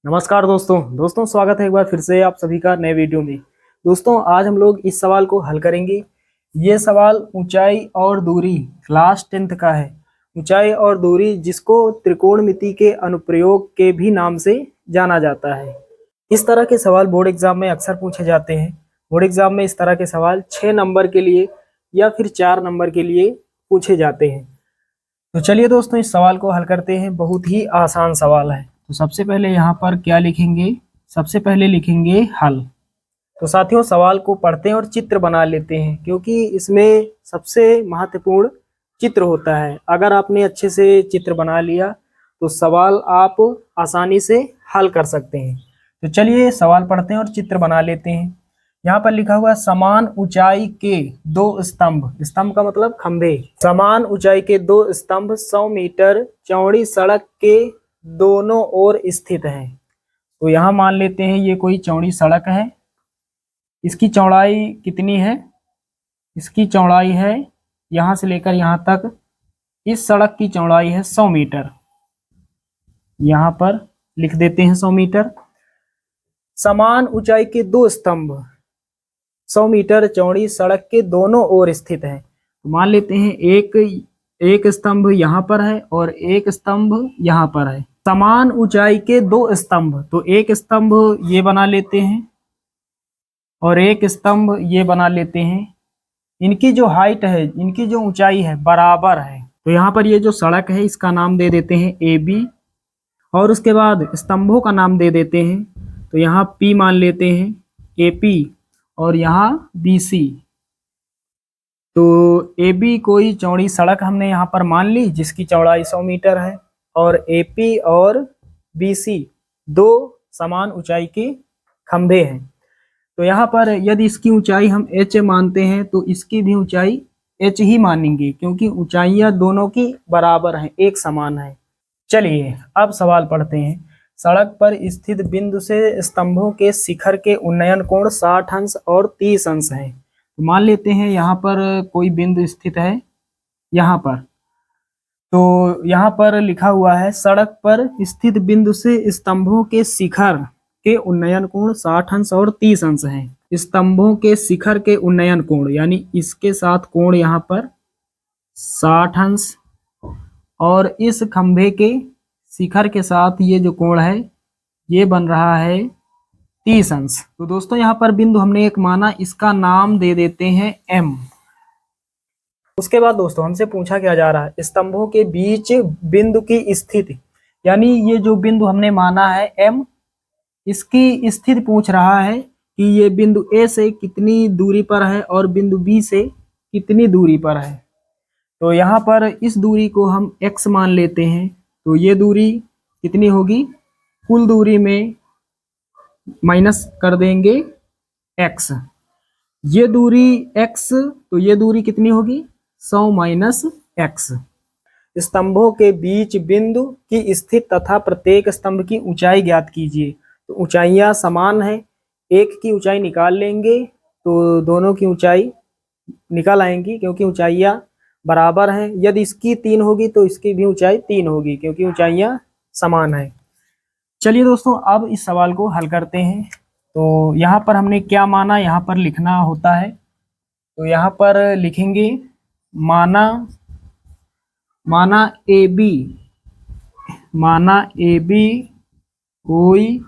नमस्कार दोस्तों स्वागत है एक बार फिर से आप सभी का नए वीडियो में। दोस्तों आज हम लोग इस सवाल को हल करेंगे। ये सवाल ऊंचाई और दूरी क्लास 10th का है। ऊंचाई और दूरी जिसको त्रिकोणमिति के अनुप्रयोग के भी नाम से जाना जाता है। इस तरह के सवाल बोर्ड एग्जाम में अक्सर पूछे जाते हैं। बोर्ड एग्जाम में इस तरह के सवाल 6 नंबर के लिए या फिर 4 नंबर के लिए पूछे जाते हैं। तो चलिए दोस्तों इस सवाल को हल करते हैं। बहुत ही आसान सवाल है। तो सबसे पहले यहाँ पर क्या लिखेंगे, सबसे पहले लिखेंगे हल। तो साथियों सवाल को पढ़ते हैं और चित्र बना लेते हैं, क्योंकि इसमें सबसे महत्वपूर्ण चित्र होता है। अगर आपने अच्छे से चित्र बना लिया तो सवाल आप आसानी से हल कर सकते हैं। तो चलिए सवाल पढ़ते हैं और चित्र बना लेते हैं। यहाँ पर लिखा हुआ है समान ऊंचाई के दो स्तंभ, स्तंभ का मतलब खंभे, समान ऊंचाई के दो स्तंभ 100 मीटर चौड़ी सड़क के दोनों ओर स्थित हैं। तो यहाँ मान लेते हैं ये कोई चौड़ी सड़क है। इसकी चौड़ाई कितनी है? इसकी चौड़ाई है यहाँ से लेकर यहाँ तक, इस सड़क की चौड़ाई है 100 मीटर। यहाँ पर लिख देते हैं 100 मीटर। समान ऊंचाई के दो स्तंभ 100 मीटर चौड़ी सड़क के दोनों ओर स्थित है। तो मान लेते हैं एक स्तंभ यहाँ पर है और एक स्तंभ यहाँ पर है। समान ऊंचाई के दो स्तंभ, तो एक स्तंभ ये बना लेते हैं और एक स्तंभ ये बना लेते हैं। इनकी जो हाइट है, इनकी जो ऊंचाई है बराबर है। तो यहाँ पर ये जो सड़क है इसका नाम दे देते हैं AB और उसके बाद स्तंभों का नाम दे देते हैं। तो यहाँ P मान लेते हैं AP और यहाँ BC। तो AB कोई चौड़ी सड़क हमने यहाँ पर मान ली जिसकी चौड़ाई 100 मीटर है, और AP और BC दो समान ऊंचाई के खंभे हैं। तो यहाँ पर यदि इसकी ऊंचाई हम H मानते हैं तो इसकी भी ऊंचाई H ही मानेंगे, क्योंकि ऊंचाइयाँ दोनों की बराबर हैं, एक समान है। चलिए अब सवाल पढ़ते हैं। सड़क पर स्थित बिंदु से स्तंभों के शिखर के उन्नयन कोण 60 अंश और 30 अंश है। तो मान लेते हैं यहाँ पर कोई बिंदु स्थित है यहाँ पर। तो यहाँ पर लिखा हुआ है सड़क पर स्थित बिंदु से स्तंभों के शिखर के उन्नयन कोण 60 अंश और 30 अंश है। स्तंभों के शिखर के उन्नयन कोण यानी इसके साथ कोण यहाँ पर 60 अंश और इस खंभे के शिखर के साथ ये जो कोण है ये बन रहा है 30 अंश। तो दोस्तों यहाँ पर बिंदु हमने एक माना, इसका नाम दे देते हैं M। उसके बाद दोस्तों हमसे पूछा क्या जा रहा है, स्तंभों के बीच बिंदु की स्थिति, यानी ये जो बिंदु हमने माना है M, इसकी स्थिति पूछ रहा है कि ये बिंदु A से कितनी दूरी पर है और बिंदु B से कितनी दूरी पर है। तो यहाँ पर इस दूरी को हम x मान लेते हैं। तो ये दूरी कितनी होगी, कुल दूरी में माइनस कर देंगे x। ये दूरी x, तो ये दूरी कितनी होगी 100 माइनस x। स्तंभों के बीच बिंदु की स्थिति तथा प्रत्येक स्तंभ की ऊंचाई ज्ञात कीजिए। तो ऊंचाइयां समान है, एक की ऊंचाई निकाल लेंगे तो दोनों की ऊंचाई निकाल आएंगी, क्योंकि ऊंचाइयां बराबर हैं। यदि इसकी 3 होगी तो इसकी भी ऊंचाई 3 होगी, क्योंकि ऊंचाइयां समान है। चलिए दोस्तों अब इस सवाल को हल करते हैं। तो यहाँ पर हमने क्या माना, यहाँ पर लिखना होता है। तो यहाँ पर लिखेंगे माना AB कोई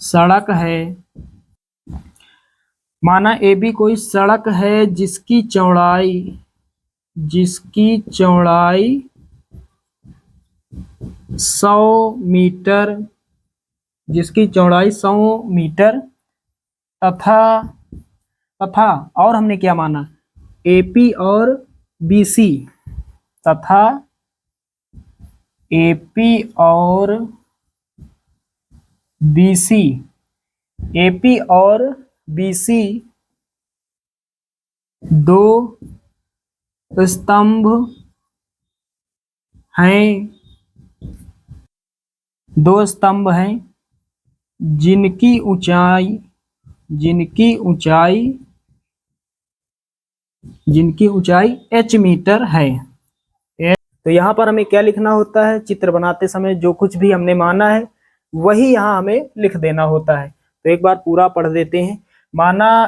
सड़क है, माना AB कोई सड़क है जिसकी चौड़ाई 100 मीटर, जिसकी चौड़ाई 100 मीटर तथा और हमने क्या माना AP और BC तथा AP और BC दो स्तंभ हैं जिनकी ऊंचाई h मीटर है। तो यहाँ पर हमें क्या लिखना होता है, चित्र बनाते समय जो कुछ भी हमने माना है वही यहाँ हमें लिख देना होता है। तो एक बार पूरा पढ़ देते हैं। माना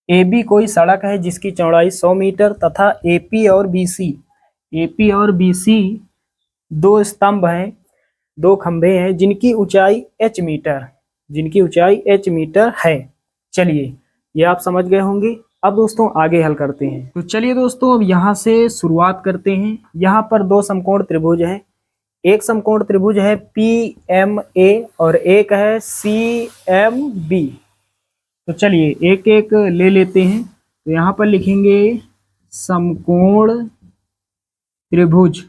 AB कोई सड़क है जिसकी चौड़ाई 100 मीटर तथा AP और BC दो स्तंभ हैं, दो खंभे हैं जिनकी ऊंचाई h मीटर है। चलिए, ये आप समझ गए होंगे। अब दोस्तों आगे हल करते हैं। तो चलिए दोस्तों, अब यहाँ से शुरुआत करते हैं। यहाँ पर दो समकोण त्रिभुज हैं। एक समकोण त्रिभुज है PMA और एक है CMB। तो चलिए एक एक ले लेते हैं। तो यहाँ पर लिखेंगे समकोण त्रिभुज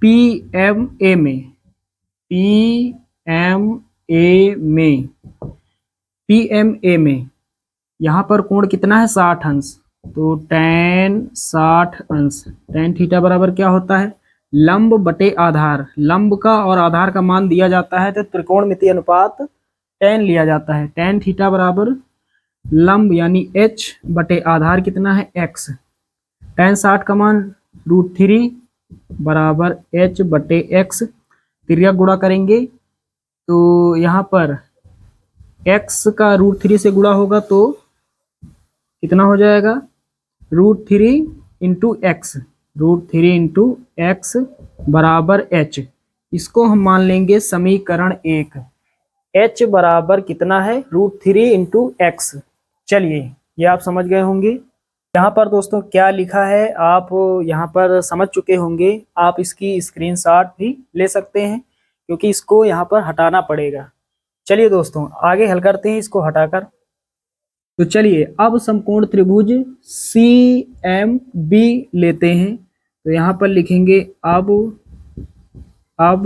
PMA में यहाँ पर कोण कितना है? 60 अंश। तो tan 60 अंश, tan थीटा बराबर क्या होता है? लंब बटे आधार। लंब का और आधार का मान दिया जाता है तो त्रिकोणमितीय अनुपात tan लिया जाता है। tan थीटा बराबर लंब यानी h बटे आधार कितना है? x। tan 60 का मान √3 बराबर h बटे x। तिर्यक गुणा करेंगे तो यहाँ पर x का √3 से गुणा होगा तो कितना हो जाएगा? √3 इंटू एक्स बराबर h। इसको हम मान लेंगे समीकरण 1। h बराबर कितना है? √3 इंटू एक्स। चलिए, ये आप समझ गए होंगे। यहाँ पर दोस्तों क्या लिखा है आप यहाँ पर समझ चुके होंगे। आप इसकी स्क्रीनशॉट भी ले सकते हैं क्योंकि इसको यहाँ पर हटाना पड़ेगा। चलिए दोस्तों आगे हल करते हैं इसको हटाकर। तो चलिए अब समकोण त्रिभुज CMB लेते हैं। तो यहाँ पर लिखेंगे अब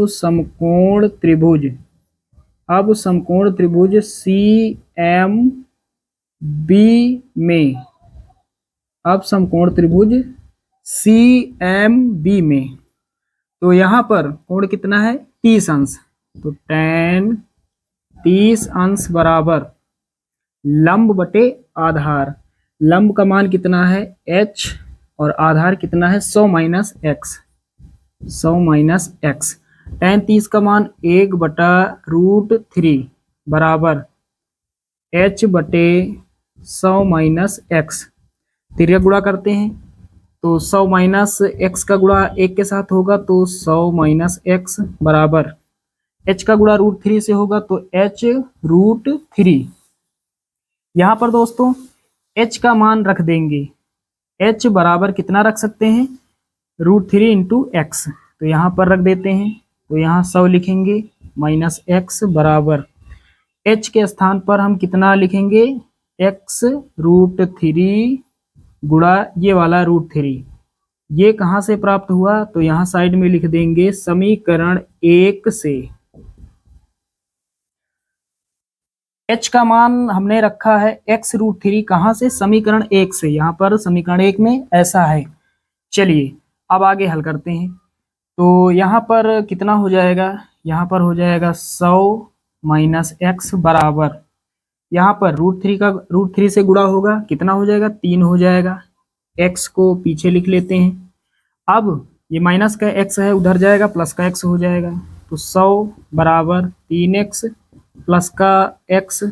समकोण त्रिभुज CMB में तो यहाँ पर कोण कितना है? 30 अंश। तो tan 30 अंश बराबर लंब बटे आधार। लंब का मान कितना है? h और आधार कितना है? 100 माइनस x। tan 30 का मान 1 बटा √3 बराबर h बटे 100 माइनस x। तिर्यक गुणा करते हैं तो 100 माइनस x का गुणा 1 के साथ होगा तो 100 माइनस x बराबर h का गुणा √3 से होगा तो h √3। यहाँ पर दोस्तों h का मान रख देंगे। h बराबर कितना रख सकते हैं? √3 इंटू एक्स। तो यहाँ पर रख देते हैं। तो यहाँ 100 लिखेंगे माइनस x बराबर h के स्थान पर हम कितना लिखेंगे? x √3 गुणा ये वाला √3। ये कहाँ से प्राप्त हुआ? तो यहाँ साइड में लिख देंगे समीकरण 1 से। h का मान हमने रखा है x √3 कहाँ से? समीकरण 1 से। यहाँ पर समीकरण 1 में ऐसा है। चलिए अब आगे हल करते हैं। तो यहाँ पर कितना हो जाएगा? यहाँ पर हो जाएगा 100 माइनस x बराबर यहाँ पर √3 से गुणा होगा कितना हो जाएगा? 3 हो जाएगा। x को पीछे लिख लेते हैं। अब ये माइनस का x है उधर जाएगा, प्लस का x हो जाएगा। तो 100 बराबर 3x प्लस का x।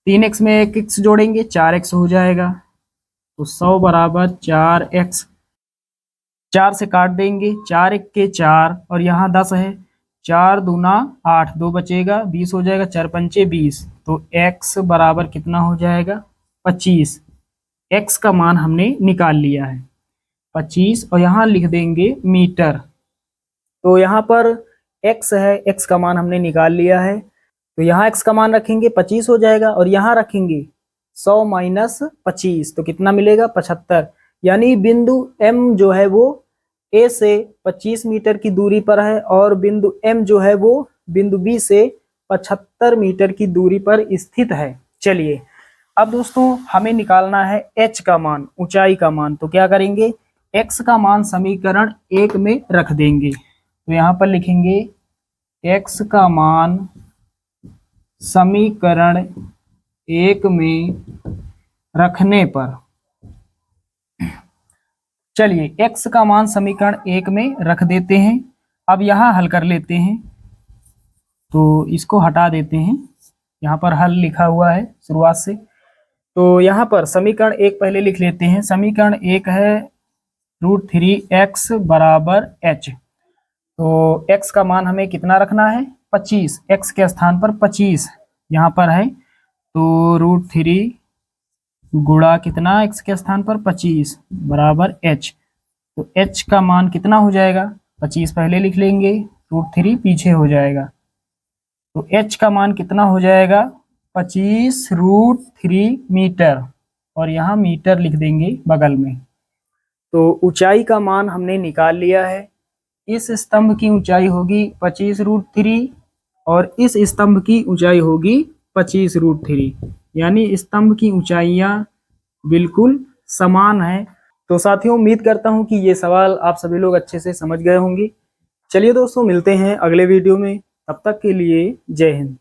3x में एक x जोड़ेंगे 4x हो जाएगा। तो 100 बराबर 4x। 4 से काट देंगे, 4 1 के 4 और यहाँ 10 है। 4 दूना 8, 2 बचेगा 20 हो जाएगा। 4 पंचे 20। तो x बराबर कितना हो जाएगा? 25। x का मान हमने निकाल लिया है 25 और यहाँ लिख देंगे मीटर। तो यहाँ पर x है, x का मान हमने निकाल लिया है। तो यहाँ x का मान रखेंगे 25 हो जाएगा और यहाँ रखेंगे 100 माइनस 25 तो कितना मिलेगा? 75। यानी बिंदु M जो है वो A से 25 मीटर की दूरी पर है और बिंदु M जो है वो बिंदु B से 75 मीटर की दूरी पर स्थित है। चलिए अब दोस्तों हमें निकालना है h का मान, ऊंचाई का मान। तो क्या करेंगे? x का मान समीकरण 1 में रख देंगे। तो यहाँ पर लिखेंगे x का मान समीकरण 1 में रखने पर चलिए x का मान समीकरण 1 में रख देते हैं। अब यहाँ हल कर लेते हैं, तो इसको हटा देते हैं। यहाँ पर हल लिखा हुआ है शुरुआत से, तो यहाँ पर समीकरण 1 पहले लिख लेते हैं। समीकरण 1 है √3x बराबर h। तो x का मान हमें कितना रखना है? 25। x के स्थान पर 25 यहाँ पर है, तो √3 गुणा कितना x के स्थान पर 25 बराबर h। तो h का मान कितना हो जाएगा? 25 पहले लिख लेंगे, √3 पीछे हो जाएगा, तो h का मान कितना हो जाएगा? 25√3 मीटर, और यहाँ मीटर लिख देंगे बगल में। तो ऊंचाई का मान हमने निकाल लिया है। इस स्तंभ की ऊंचाई होगी 25√3 और इस स्तंभ की ऊंचाई होगी 25√3, यानी स्तंभ की ऊंचाइयां बिल्कुल समान है। तो साथियों, उम्मीद करता हूं कि ये सवाल आप सभी लोग अच्छे से समझ गए होंगे। चलिए दोस्तों, मिलते हैं अगले वीडियो में, तब तक के लिए जय हिंद।